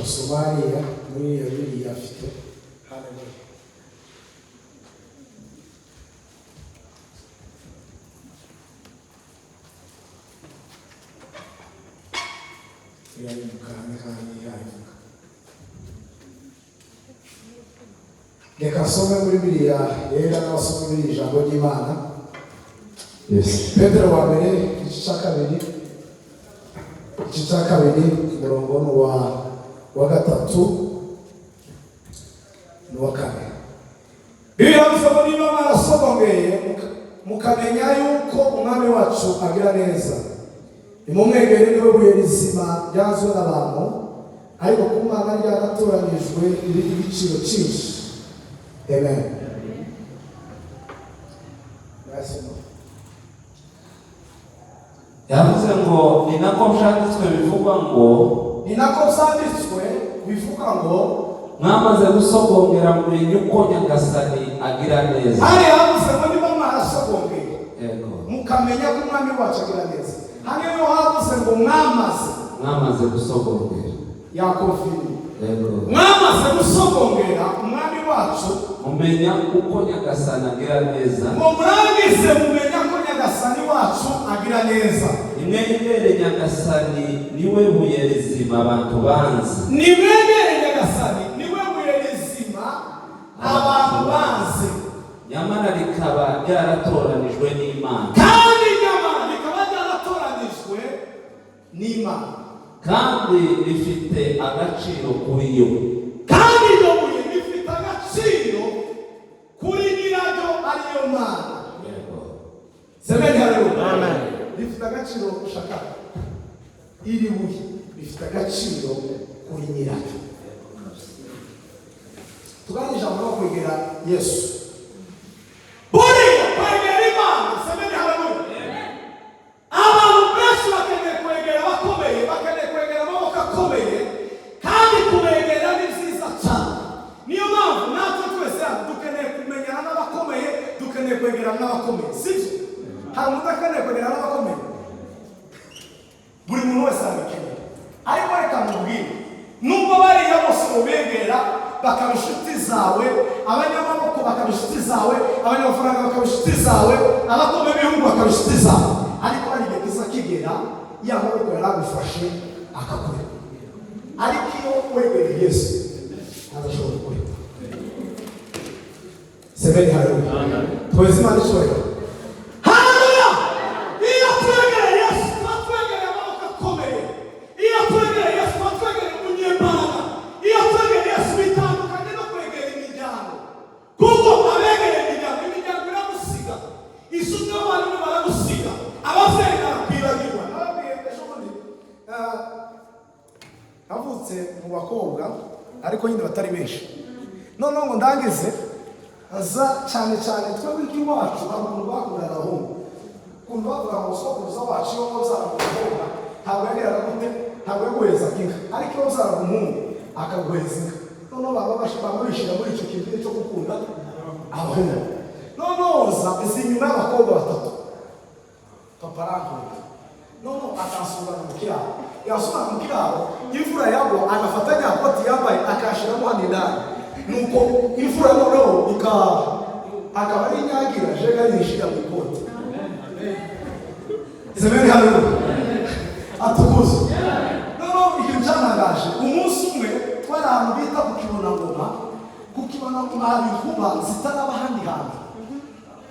Somalia muri iyo biri afite haleluya. Yani mukani yayivuga. Reka some muri Bibiliya yera n'abasoma muri ijambo ry'Imana. Yes. Petero wa mbere igice cya kabiri umurongo wa gatatu n'uwa kane. Bibiliya bisaba niba mwarasogongeye mukamenya yuko umwami wacu agira neza. Imumwegere niwe buye rizima ryazwe n'abantu, ariko ku Mana ryaratoranijwe ibiciro cyinshi. Amen. Yavuze ngo ni nako byanditswe bivuga ngo mwamaze gusogongera muri yuko Nyagasani agira neza. Hari yavuze ngo niba mwarasogongeye mukamenya ko umwami wacu agira neza. Hari yo havuze ngo mwamaze gusogongera. Yakofi. Mwamaze gusogongera umwami wacu mumenya uko Nyagasani agira neza. Mumrangize mumenya ko Nyagasani wacu agira neza. Nimwe imbere Nyagasani niwe buye rizima abantu banzi. Nimwe imbere Nyagasani niwe buye rizima abantu banzi. Nyamara rikaba ryaratoranijwe n'Imana. Kandi nyamara rikaba ryaratoranijwe n'Imana. Kandi rifite agaciro kuri yo. Kandi iryo buye rifite agaciro kuri nyiraryo ariyo Mana. Semeni haleluya. Amen. Rifite agaciro ushaka. Iri buye rifite agaciro kuri nyiraryo. Tuganije amano kwegera Yesu. Kwegera Imana. Semeni haleluya. Amen. Abantu benshi bakeneye kwegera abakomeye, bakeneye kwegera amaboko akomeye, kandi kubegera ni byiza cyane. Niyo mpamvu natwe twese dukeneye kumenyana n'abakomeye, dukeneye kwegera n'abakomeye. Sibyo? Hari umuntu akeneye kwegera n'abakomeye? Buri muntu wese arabikeneye. Ariko reka mubwire, nubwo bariya bose ubegera bakaba inshuti zawe, abanyamaboko bakaba inshuti zawe, abanyamafaranga bakaba inshuti zawe, abakomeye b'ibihugu bakaba inshuti zawe, ariko hari igihe kiza kigera ya maboko yaragufashe akakureka. Ariko iyo wegereye Yesu ntazashobora kureka. Semeni haleluya. Twese Imana ishobora. Haleluya. Iyo twegereye Yesu twegereye amaboko akomeye. Iyo twegereye Yesu twegereye umunyembaraga. Iyo twegereye Yesu bitandukanye no kwegera imiryango. Kuko abegereye imiryango iramusiga. Isuku y'abantu baragusiga. Abavyeyi barakwibagirwa. Nababwiye ejo bundi avutse mu bakobwa ariko nyine batari benshi. Noneho ngo ndangize aza cyane twebwe iwacu abantu bakundana abahungu. Kumva bavuga ngo sokuruza wacu iyo uzaramuhunga ntabwo yageraga gute, ntabwo yaguheza inka, ariko iyo uzaramuhunga akaguheza inka. Noneho baba bamurishira muri icyo kintu cyo gukunda abahungu. Noneho izi nyuma y'abakobwa batatu papa arankunda. Noneho akansura mu kiraro. Yasura mu kiraro, imvura yagwa agafatanya koti yambaye akashiramo hano indani. Nuko imvura noneho akaba ari inyagira jega yishira mu koti. Semeni haleluya. Atukuze. Noneho ikintu cyanagaje umunsi umwe twari ahantu bita ku Kibonangoma hari kuba zitaraba handi hantu.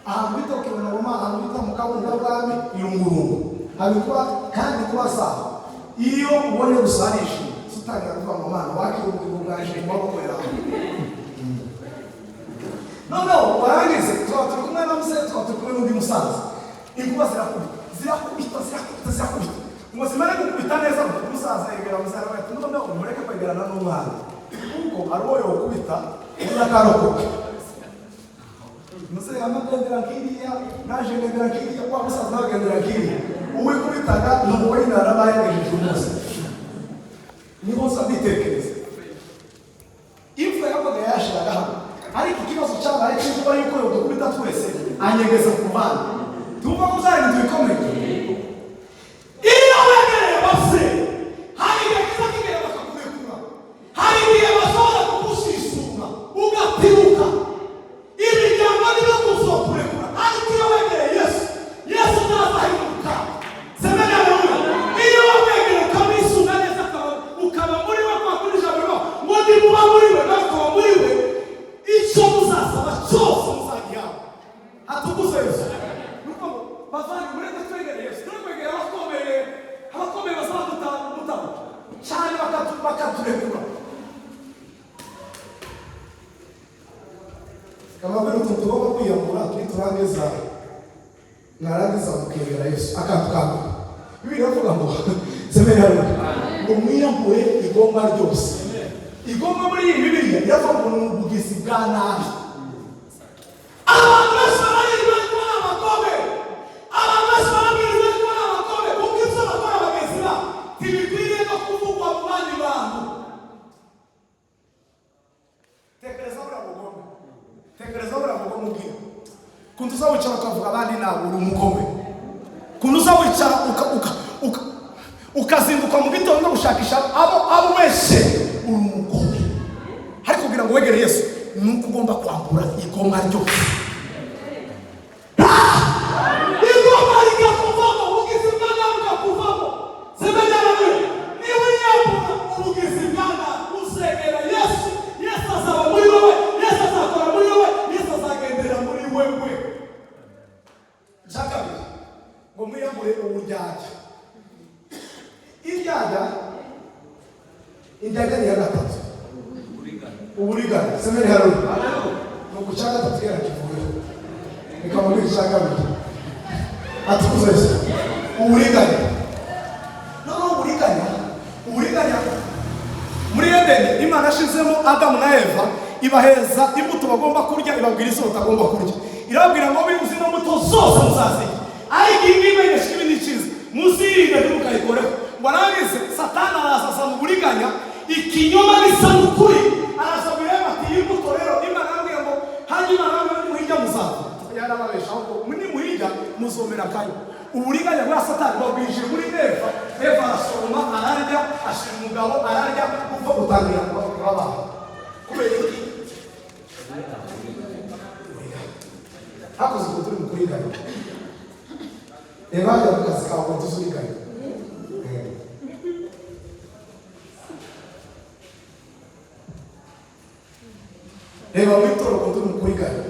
Ahantu bita ku Kibonangoma, ahantu bita mu Kabunda bwami Irungurungu. Hari kuba kandi kuba sawa. Iyo ubone gusanisha tutangira kuva mu Mana wakirungu bwaje mu maboko yawe. No, warangize turi kumwe na muse turi kumwe n'undi musaza. Inkuba zirakubita. Ngo zimare gukubita neza umusaza yegera umusaza bati no umureke kwegerana n'umwana. Kuko aroyo gukubita uzakarokoka. Muse yamagendera kiriya naje ngendera kiriya kwa musaza nagendera kiriya. Uwe kubitaga n'uwe narabayegeje umunsi. Niho sabitekereza. Imfura yakoga yashiraga hano. Ariko ikibazo cyabaye cy'uko yuko dukubita twese anyegeza ku bana. Tumva muzari tubikomeye. Iyo wegereye bose hari igihe kiza kigera bakakurekura. kuba muri we no kuba muri we icyo muzasaba cyose muzagihabwa. Hatukuze Yesu. Nuko bavanye mureke twegere Yesu. Twegere abakomeye bazadutamo cyane bakaturekura. Kama vile tugomba kwiyambura turangiza narangiza mukegera Yesu akatukanga. Bibi ravuga ngo semeni hano ngo mwiyambure igomba ryose. Igomba muri iyi Bibiliya iravuga ngo n'ubugizi bwa nabi. Abantu bose barabwirwa ko n'abakome. Abantu bose barabwirwa ko n'abakome. Kuko ibyo bakora bagezi ba ntibikwiriye no kuvugwa mu bandi bantu. Tekereza urabugome. Tekereza urabugome ubwira. Kuntu uzawicara ukavuga abandi nabo uri umukome. Kuntu uzawicara ukazinduka mu gitondo gushakisha abo wese uri umukome. Ariko kugira ngo wegere Yesu nuko ugomba kwambura igomwa ryose. Igomwa rigakuvamo, ubugizi bwa nabi bugakuvamo. Semenya nawe niwe yambura ubugizi bwa nabi uzegera Yesu. Yesu azaba muri wowe, Yesu azakora muri wowe, Yesu azagendera muri wewe. Jakabiri ngo mwiyambure uburyarya. Indyarya ni ya gatatu. Uburiganya. Semeni hano. Nuko cya gatatu kera kivuyeho. Nikaba muri cya kabiri. Atukuze Yesu. Uburiganya. Uburiganya. Muri Edeni Imana yashizemo Adamu na Eva ibaheza imbuto bagomba kurya ibabwira izo batagomba kurya. Irababwira ngo bibuze no mbuto zose muzazirya. Ariko ibimenyesha ibindi cyiza muzirinde ntimukayikoreho. Ngo arangize Satani araza mu buriganya ikinyoma gisa n'ukuri. Araza bireba ati imbuto rero Imana yabwiye ngo hanyuma nawe muhijya muzapfa. Yarababesha ngo muri muhijya muzomera kayo. Uburiganya bwa Satani babwije muri Eva. Eva arasoma ararya, ashira umugabo ararya kuva gutangira kubaba. Kubera iki? Hakoze kuturi mu kuriganya. Eva yakazi kawo tuzuriganya. Eva witoro kuturi mu kuriganya.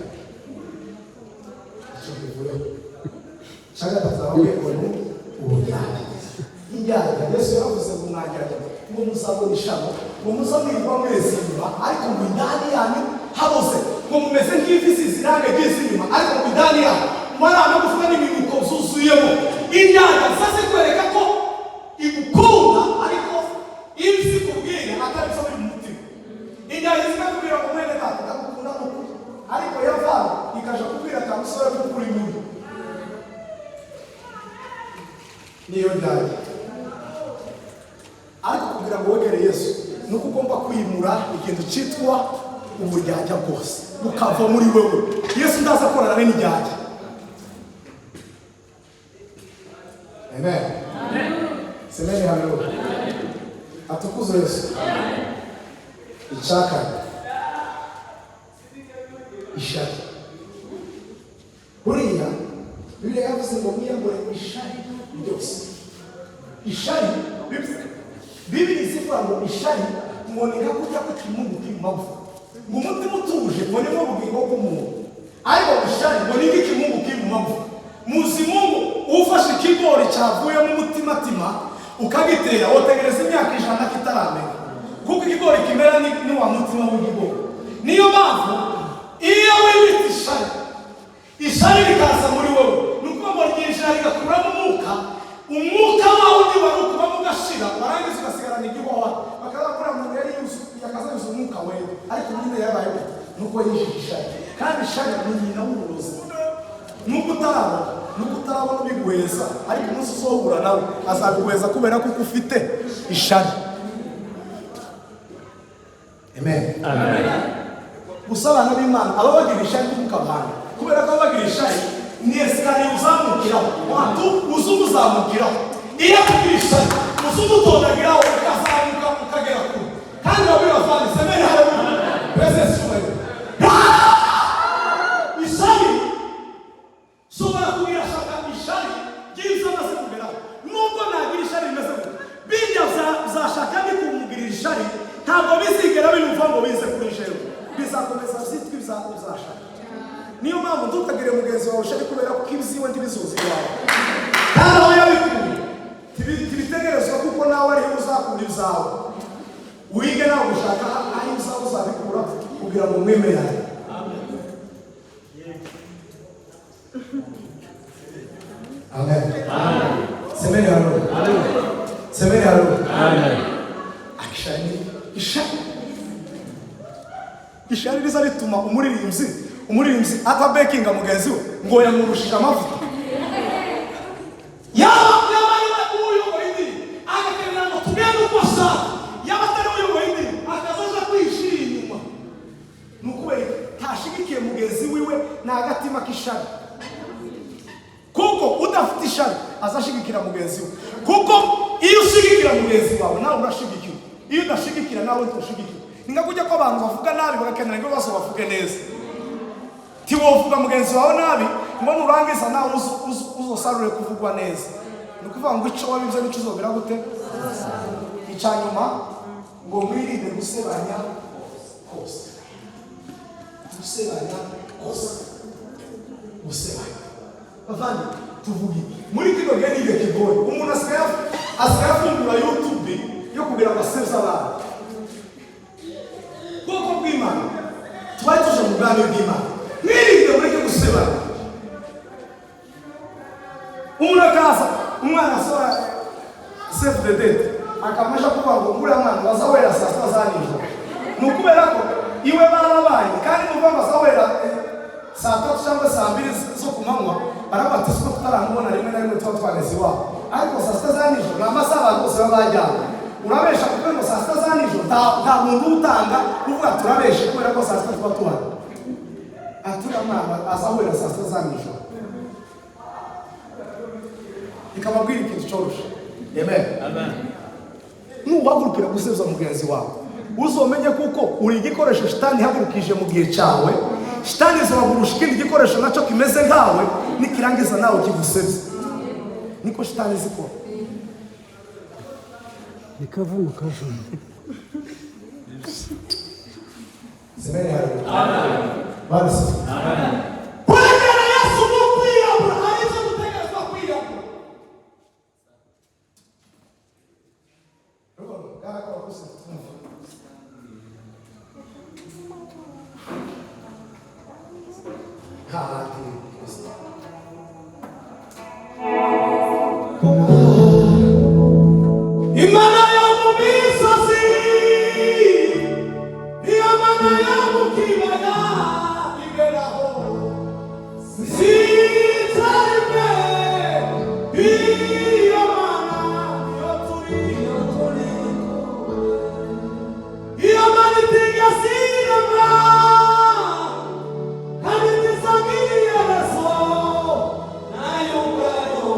Shaka tazawe onu uburyarya. Indyarya Yesu yavuze ngo mwaryarya ngo muzabonishamo ngo muzabwirwa mwese nyuma ariko mu ndani yanyu haboze ngo mumeze nk'imfizi zirange by'inyuma ariko mu ndani yanyu mwarama gufuka n'iminuko zuzuyemo. Indyarya sase kwereka ko igukunda ariko ibisi kubwira atari so mu mutima. Indyarya zikakubwira ngo mwene tata ndagukunda n'ukuri ariko yavana ikaja kubwira kamusore kuri muri niyo ndani. Ariko kugira ngo wegere Yesu nuko ugomba kwimura ikintu cyitwa uburyarya bwose bukava muri wewe. Yesu ndaza korana n'indyarya. Amen. Semeni hano. Atukuze Yesu. Ichaka. Ishari. Buriya Biblia yavuze ngo mwiyambure ishari ryose. Ishari Biblia isivuga ngo ishari muboneka kujya ku kimungu kimavuga. Ngo umutima utuje mbonemo ubugingo bw'umuntu. Ariko ishari ngo ni ikimungu kimavuga. Muzi Mungu ufashe ikigori cyavuye mu mutima ukagitera wotegereza imyaka 100 kitaramera. Kuko ikigori kimera ni wa mutima w'igigori. Niyo mpamvu iyo wibita ishari rikaza muri wowe nuko ngo ryinjira rigakuramo umwuka wawe undi wari ukuba mugashira barangiza ugasigarana igihoha bakabakura mu yari yakazaza umwuka wewe ariko nyine yabaye nuko yishishije kandi ishari ni nyina w'uburozi nuko utarabona ubiguheza ariko umunsi uzohura nawe azabiguheza kubera ko ufite ishari. Amen. Gusabana b'Imana ababagira ishari tukabana kubera ko ababagira ishari ni esikariye uzamukiraho watu uzamukiraho iyo kugira ishari uzumutondagiraho ukazamuka ukagera kure kandi wabirafani semeni hano presence y'Imana. Ishari sobora kugira shaka ishari giza maze kugera nubwo nagira ishari meze gute bijya zashaka ni kumugirira ishari nta ntabwo bizigera binuva ngo bize kuri jewe, bizakomeza zitwa izashaka. Niyo mpamvu ntukagire mugenzi wawe ushaka kubera ko ibyiwe ndibizozi wawe kandi aho yabikuye tibitegerezwa kuko nawe ariho uzakura ibyawe. Wige nawe gushaka aho ibyawe uzabikura kugira ngo mwemerane. Amen. Semeni halo. Semeni halo. Ishari riza rituma umuririmbyi atabekinga mugenzi we ngo yamurushije amavuta. Yaba uyoboye indirimbo agakenera ngo tugende uko ashaka, yaba atari uyoboye indirimbo akazaza kwishira inyuma. Ni ukubera ntashigikiye mugenzi wiwe n'agatima k'ishari. Kuko udafite ishari azashigikira mugenzi we. Kuko iyo ushigikira mugenzi wawe nawe urashigikiwe, iyo udashigikira nawe ntushigikira. Ninga kujya ko abantu bavuga nabi bagakenera ngo bose bavuge neza. Ti wovuga mugenzi wawe nabi ngo nurangiza nawe uzosarure kuvugwa neza. Ni kuvuga ngo ico wabivuze nico uzobera gute? Icyanyuma ngo mwirinde gusebanya kose. Gusebanya kose. Gusebanya. Bavandi tuvugi. Muri kino gihe ni kigoye. Umuntu asigaye afungura YouTube yo kugira ngo asebya abantu. Bwoko bw'Imana twari tuje mu bwami bw'Imana. Mwirinde mureke gusebanya. Umurakaza umwana asora save the date akamasha kuvuga ngo uriya mwana bazawera saa sita za nijoro. Ni ukubera ko iwe barabaye kandi nuva bazawera saa tatu cyangwa saa mbiri zo ku manywa barabatse ko tutaramubona rimwe na rimwe tuba twageze iwabo. Ariko saa sita za nijoro ni amasaha abantu bose baba bajyana. Urabesha kuko ngo saa sita za nijoro nta muntu utanga kuvuga turabeshe kubera ko saa sita tuba tuhari. Aturi mwana azawera saa sita za nijoro. Ikamabwira ikintu cyoroshe. Amen. Nuhagurukira gusebya mugenzi wawe uzomenye kuko uri igikoresho shitani hagurukije mu gihe cyawe. Shitani izabagurusha ikindi gikoresho nacyo kimeze nkawe nikirangiza nawe kigusebya. Niko shitani zikora. Nikavuka. Semeni haleluya. Basi. Amen. Kwenda Yesu mukwiye Abrahamu gutegerezwa kwiya. Ruko gara kwa kusa. Imana ya mumisozi, Imana ya mukibaya, iberaho sitarime, iyo Mana iyo Mana itigasirama, kandi tisagiriye reso, nayo ubwayo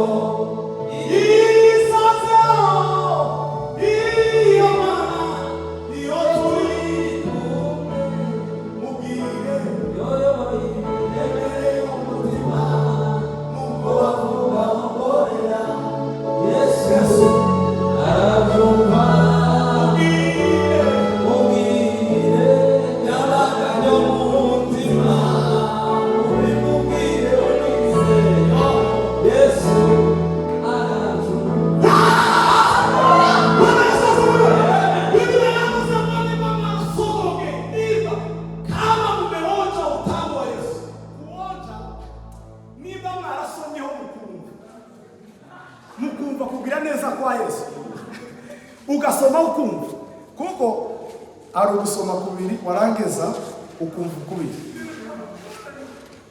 mukumva kugira neza kwa Yesu ugasoma ukumva kuko ari ugusoma kubiri warangiza ukumva kubiri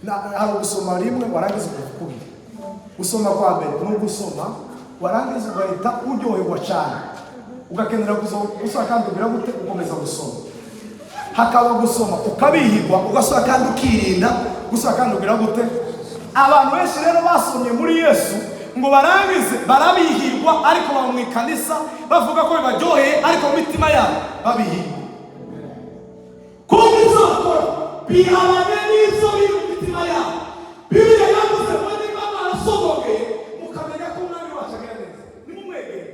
na ari ugusoma rimwe warangiza ukumva kubiri. Gusoma kwa mbere ni ugusoma warangiza ugahita uryoherwa cyane ugakenera gusoma kandi ugira gute ukomeza gusoma. Hakaba gusoma ukabihirwa ugasoma kandi ukirinda gusoma kandi ugira gute. Abantu benshi rero basomye muri Yesu ngo barangize barabihirwa ariko bamwikanisa bavuga ko bibaryoheye ariko mu mitima yabo babihirwa. Kuko ibyo bakora bihabanye n'ibyo biri mu mitima yabo. Bibiliya yavuze ngo niba barasogongeye mukamenya ko umwami wacu agira neza nimumwegere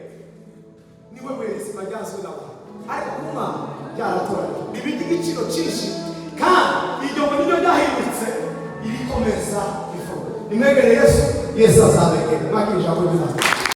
niwe wese bajyazwe n'abantu. ariko kuma byaratoranye ibindi giciro cyinshi kandi iryo ngo niryo ryahindutse irikomeza ifu. Nimwegere Yesu, Yesu azabegera. Mwakira ijambo ry'Imana.